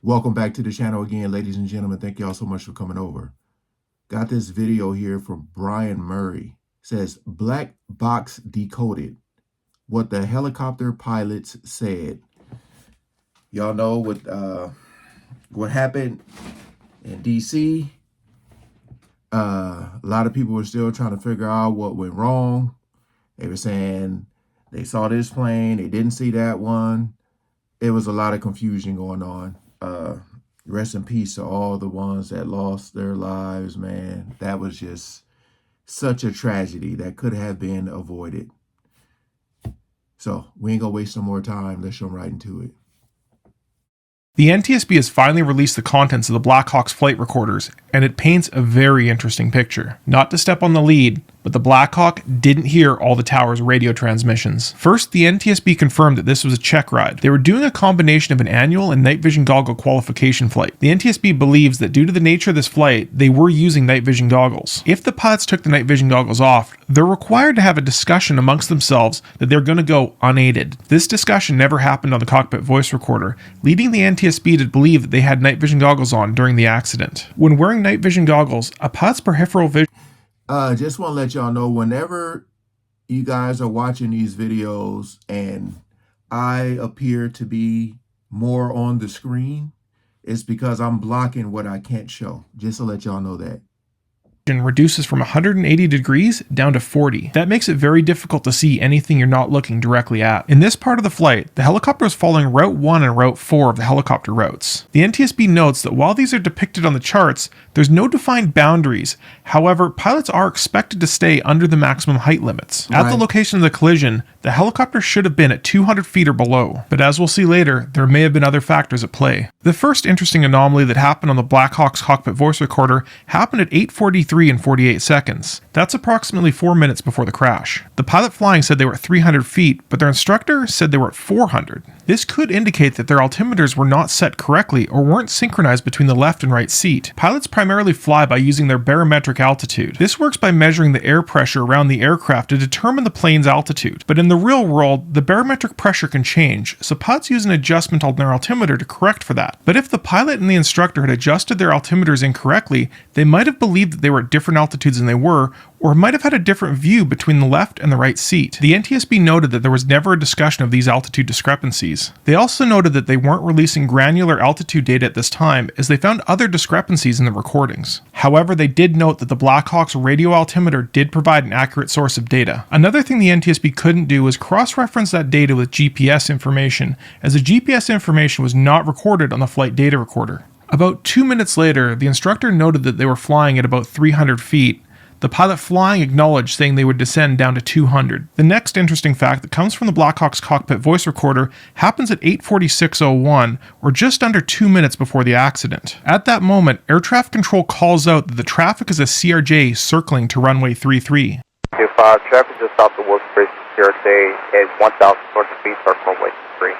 Welcome back to the channel again, ladies and gentlemen. Thank y'all so much for coming over. Got this video here from Brian Murray. It says, Black Box Decoded, what the helicopter pilots said. Y'all know what happened in DC. A lot of people were still trying to figure out what went wrong. They were saying they saw this plane, they didn't see that one. It was a lot of confusion going on. Rest in peace to all the ones that lost their lives, man. That was just such a tragedy that could have been avoided. So we ain't gonna waste no more time. Let's jump right into it. The NTSB has finally released the contents of the Blackhawk's flight recorders, and it paints a very interesting picture. Not to step on the lead, but the Blackhawk didn't hear all the tower's radio transmissions. First, the NTSB confirmed that this was a check ride. They were doing a combination of an annual and night vision goggle qualification flight. The NTSB believes that due to the nature of this flight, they were using night vision goggles. If the pilots took the night vision goggles off, they're required to have a discussion amongst themselves that they're going to go unaided. This discussion never happened on the cockpit voice recorder, leading the NTSB to believe that they had night vision goggles on during the accident. When wearing night vision goggles, a pilot's peripheral vision... Just want to let y'all know, whenever you guys are watching these videos and I appear to be more on the screen, it's because I'm blocking what I can't show. Just to let y'all know that. Reduces from 180 degrees down to 40. That makes it very difficult to see anything you're not looking directly at. In this part of the flight, the helicopter is following Route 1 and Route 4 of the helicopter routes. The NTSB notes that while these are depicted on the charts, there's no defined boundaries. However, pilots are expected to stay under the maximum height limits. At the location of the collision, the helicopter should have been at 200 feet or below, but as we'll see later, there may have been other factors at play. The first interesting anomaly that happened on the Blackhawk's cockpit voice recorder happened at 8:43 and 48 seconds. That's approximately 4 minutes before the crash. The pilot flying said they were at 300 feet, but their instructor said they were at 400. This could indicate that their altimeters were not set correctly or weren't synchronized between the left and right seat. Pilots primarily fly by using their barometric altitude. This works by measuring the air pressure around the aircraft to determine the plane's altitude. But in the real world, the barometric pressure can change, so pilots use an adjustment on their altimeter to correct for that. But if the pilot and the instructor had adjusted their altimeters incorrectly, they might have believed that they were at different altitudes than they were, or might have had a different view between the left and the right seat. The NTSB noted that there was never a discussion of these altitude discrepancies. They also noted that they weren't releasing granular altitude data at this time, as they found other discrepancies in the recordings. However, they did note that the Blackhawk's radio altimeter did provide an accurate source of data. Another thing the NTSB couldn't do was cross-reference that data with GPS information, as the GPS information was not recorded on the flight data recorder. About 2 minutes later, the instructor noted that they were flying at about 300 feet. The pilot flying acknowledged, saying they would descend down to 200. The next interesting fact that comes from the Blackhawk's cockpit voice recorder happens at 8:46:01, or just under 2 minutes before the accident. At that moment, air traffic control calls out that the traffic is a CRJ circling to runway 33. If traffic just off the workspace CRJ at 1,000 north of feet, start runway 3.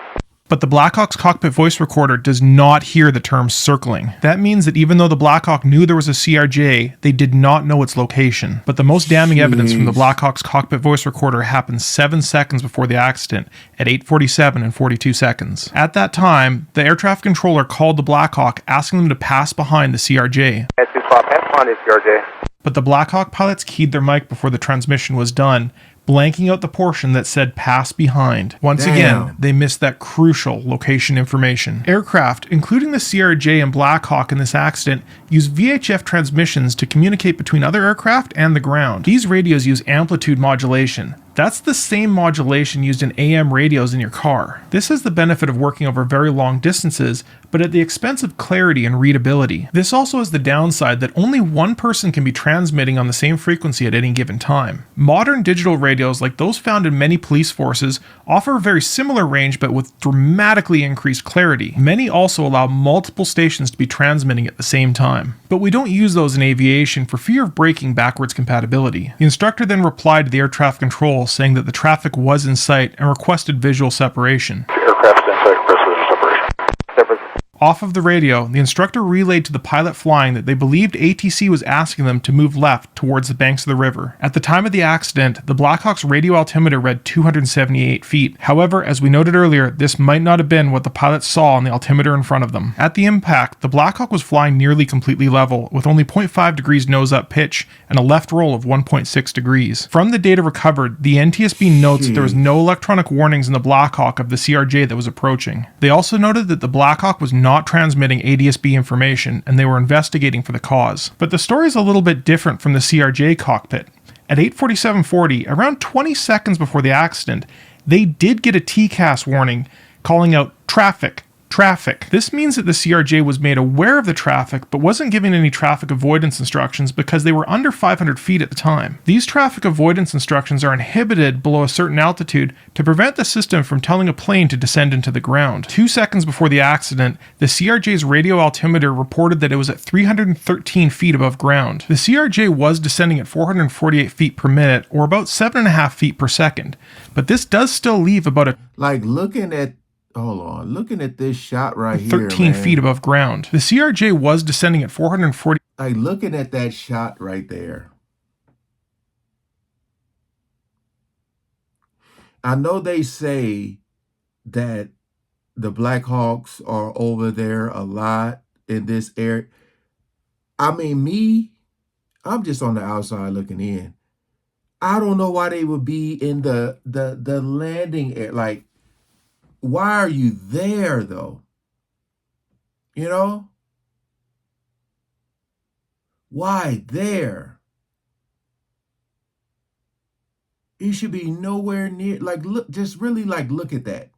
But the Blackhawk's cockpit voice recorder does not hear the term circling. That means that even though the Blackhawk knew there was a CRJ, they did not know its location. But the most damning evidence from the Blackhawk's cockpit voice recorder happened 7 seconds before the accident, at 8:47 and 42 seconds. At that time, the air traffic controller called the Blackhawk, asking them to pass behind the CRJ. Pass behind the CRJ. But the Blackhawk pilots keyed their mic before the transmission was done, blanking out the portion that said pass behind. Once again, they missed that crucial location information. Aircraft, including the CRJ and Blackhawk in this accident, use VHF transmissions to communicate between other aircraft and the ground. These radios use amplitude modulation. That's the same modulation used in AM radios in your car. This has the benefit of working over very long distances, but at the expense of clarity and readability. This also has the downside that only one person can be transmitting on the same frequency at any given time. Modern digital radios, like those found in many police forces, offer a very similar range but with dramatically increased clarity. Many also allow multiple stations to be transmitting at the same time. But we don't use those in aviation for fear of breaking backwards compatibility. The instructor then replied to the air traffic control saying that the traffic was in sight and requested visual separation. Aircraft's in sight, request visual separation. Off of the radio, the instructor relayed to the pilot flying that they believed ATC was asking them to move left towards the banks of the river. At the time of the accident, the Blackhawk's radio altimeter read 278 feet. However, as we noted earlier, this might not have been what the pilots saw on the altimeter in front of them. At the impact, the Blackhawk was flying nearly completely level, with only 0.5 degrees nose-up pitch and a left roll of 1.6 degrees. From the data recovered, the NTSB notes that there was no electronic warnings in the Blackhawk of the CRJ that was approaching. They also noted that the Blackhawk was not transmitting ADSB information, and they were investigating for the cause. But the story is a little bit different from the CRJ cockpit. At 8:47:40, around 20 seconds before the accident, they did get a TCAS warning calling out traffic. This means that the CRJ was made aware of the traffic but wasn't given any traffic avoidance instructions because they were under 500 feet at the time. These traffic avoidance instructions are inhibited below a certain altitude to prevent the system from telling a plane to descend into the ground. 2 seconds before the accident, the CRJ's radio altimeter reported that it was at 313 feet above ground. The CRJ was descending at 448 feet per minute, or about 7.5 feet per second, but this does still leave about a looking at this shot right here, 13 man. feet above ground. The CRJ was descending at 440. Looking at that shot right there. I know they say that the Blackhawks are over there a lot in this area. I mean, I'm just on the outside looking in. I don't know why they would be in the landing area. Like, why are you there, though? You know? Why there? You should be nowhere near. Like, look, just really, like, look at that.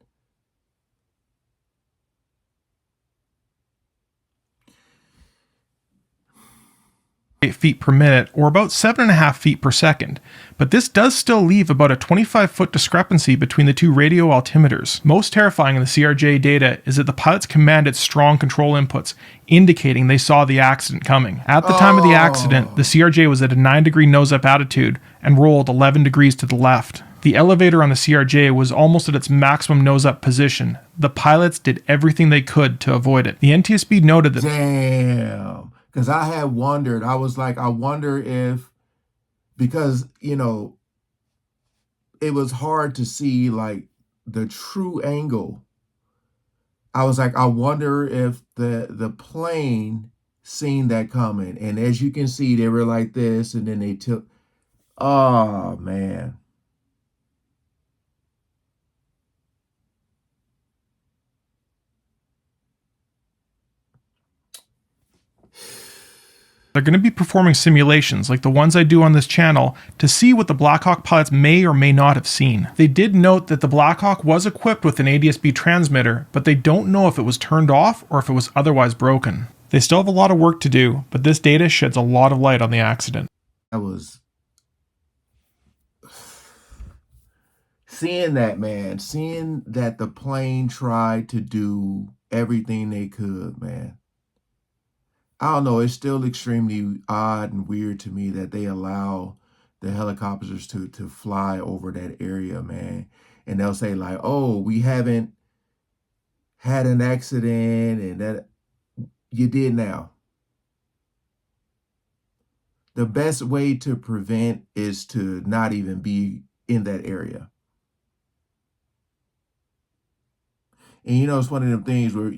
Feet per minute, or about 7.5 feet per second, but this does still leave about a 25-foot discrepancy between the two radio altimeters. Most terrifying in the CRJ data is that the pilots commanded strong control inputs, indicating they saw the accident coming. At the time of the accident, the CRJ was at a 9-degree nose-up attitude and rolled 11 degrees to the left. The elevator on the CRJ was almost at its maximum nose-up position. The pilots did everything they could to avoid it. The NTSB noted that... Damn. Because I had wondered, I was like, I wonder if, because, you know, it was hard to see, like, the true angle. I was like, I wonder if the plane seen that coming. And as you can see, they were like this, and then they took, oh, man. They're going to be performing simulations like the ones I do on this channel to see what the Blackhawk pilots may or may not have seen. They did note that the Blackhawk was equipped with an ADSB transmitter, but they don't know if it was turned off or if it was otherwise broken. They still have a lot of work to do, but this data sheds a lot of light on the accident. I was seeing that, man, seeing that the plane tried to do everything they could, man. I don't know, it's still extremely odd and weird to me that they allow the helicopters to fly over that area, man. And they'll say like, oh, we haven't had an accident, and that you did now. The best way to prevent is to not even be in that area. And you know, it's one of them things where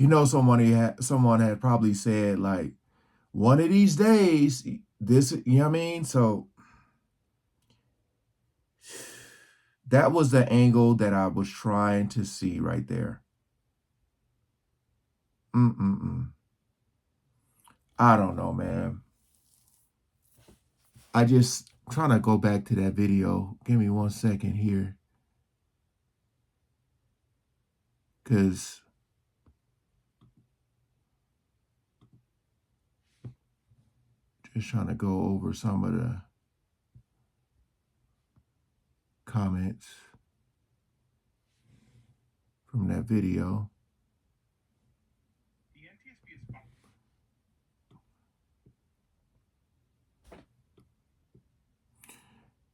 you know, someone had probably said like, one of these days, this, you know what I mean? So that was the angle that I was trying to see right there. I don't know, man. I just trying to go back to that video. Give me 1 second here. Because just trying to go over some of the comments from that video.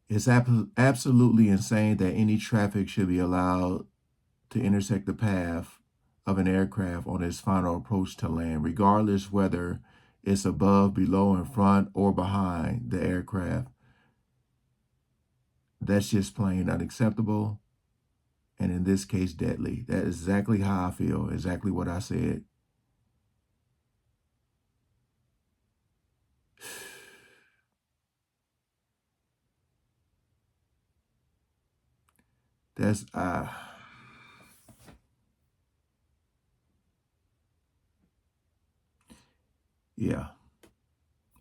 It's absolutely insane that any traffic should be allowed to intersect the path of an aircraft on its final approach to land, regardless whether it's above, below, in front, or behind the aircraft. That's just plain unacceptable, and in this case, deadly. That is exactly how I feel, exactly what I said. That's yeah.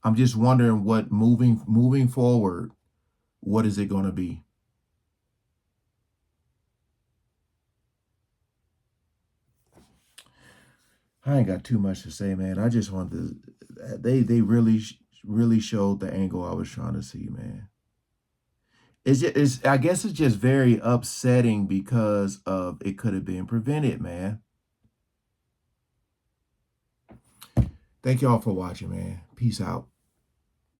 I'm just wondering what moving forward, what is it going to be? I ain't got too much to say, man. I just wanted to, they really showed the angle I was trying to see, man. I guess it's just very upsetting because of it could have been prevented, man. Thank y'all for watching, man. Peace out.